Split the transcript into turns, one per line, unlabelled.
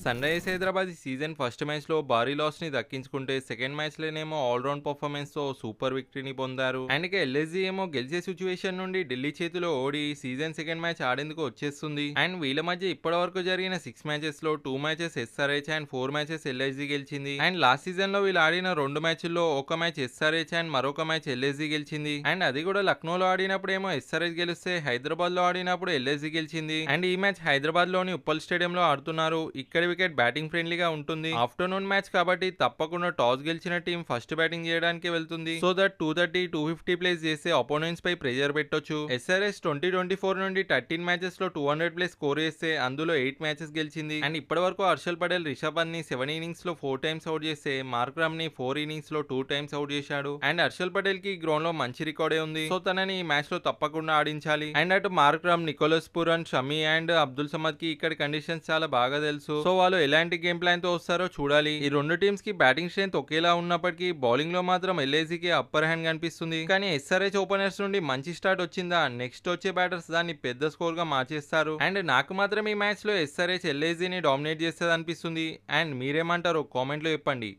Sun Risers Hyderabad ఈ season first మ్యాచ్లో భారీ లాస్ని దక్కించుకుంటే సెకండ్ మ్యాచ్లోనేమో ఆల్రౌండ్ పర్ఫార్మెన్స్తో సూపర్ విక్టరీని పొందారు. అండ్ ఇక ఎల్ఎస్జీ ఏమో గెలిచే సిచ్యువేషన్ నుండి ఢిల్లీ చేతిలో ఓడి సీజన్ సెకండ్ మ్యాచ్ ఆడేందుకు వచ్చేస్తుంది. అండ్ వీళ్ళ మధ్య ఇప్పటి వరకు జరిగిన 6 మ్యాచెస్లో 2 matches SRH and 4 matches LSG గెలిచింది. అండ్ లాస్ట్ సీజన్లో వీళ్ళు ఆడిన 2 మ్యాచ్ల్లో ఒక మ్యాచ్ ఎస్ఆర్హెచ్ అండ్ మరొక మ్యాచ్ ఎల్ఎస్జీ గెలిచింది. అండ్ అది కూడా లక్నోలో ఆడినప్పుడు ఏమో ఎస్ఆర్హెచ్ గెలిస్తే హైదరాబాద్ లో ఆడినప్పుడు ఎల్ఎస్జీ గెలిచింది. అండ్ ఈ మ్యాచ్ హైదరాబాద్ లోని ఉప్పల్ స్టేడియం లో ఆడుతున్నారు. ఇక్కడ వికెట్ బ్యాటింగ్ ఫ్రెండ్లీగా ఉంటుంది. ఆఫ్టర్నూన్ మ్యాచ్ కాబట్టి తప్పకుండా టాస్ గెలిచిన టీం ఫస్ట్ బ్యాటింగ్ చేయడానికి వెళ్తుంది. సో దట్ 230, 250 ప్లేస్ చేసే అపోనెంట్స్ పై ప్రెజర్ పెట్టొచ్చు. ఎస్ఆర్ఎస్ 2024 నుండి 13 మ్యాచెస్ లో 200 ప్లేస్ స్కోర్ చేస్తే అందులో 8 మ్యాచెస్ గెలిచింది. అండ్ ఇప్పటి వరకు హర్షల్ పటేల్ రిషబ్ పంత్ ని 7 ఇన్నింగ్స్ లో 4 టైమ్స్ అవుట్ చేస్తే మార్క్ రమ్ ని 4 ఇన్నింగ్స్ లో 2 టైమ్స్ అవుట్ చేశాడు. అండ్ హర్షల్ పటేల్ కి గ్రౌండ్ లో మంచి రికార్డే ఉంది. సో తనని ఈ మ్యాచ్ లో తప్పకుండా ఆడించాలి. అండ్ అటు Markram, Nicholas Pooran, Shami and Abdul Samad కి ఇక్కడ కండిషన్స్ చాలా బాగా తెలుసు. సో వాళ్ళు ఎలాంటి గేమ్ ప్లాన్ తో వస్తారో చూడాలి. ఈ రెండు టీమ్స్ కి బ్యాటింగ్ స్ట్రెంత్ ఒకేలా ఉన్నప్పటికీ బౌలింగ్ లో మాత్రం ఎల్ఏసీ కి అప్పర్ హ్యాండ్ కనిపిస్తుంది. కానీ ఎస్ఆర్హెచ్ ఓపెనర్స్ నుండి మంచి స్టార్ట్ వచ్చిందా నెక్స్ట్ వచ్చే బ్యాటర్స్ దాన్ని పెద్ద స్కోర్ గా మార్చేస్తారు. అండ్ నాకు మాత్రం ఈ మ్యాచ్ లో ఎస్ఆర్హెచ్ ఎల్ఏసీని డామినేట్ చేస్తుంది అనిపిస్తుంది. అండ్ మీరేమంటారో కామెంట్ లో చెప్పండి.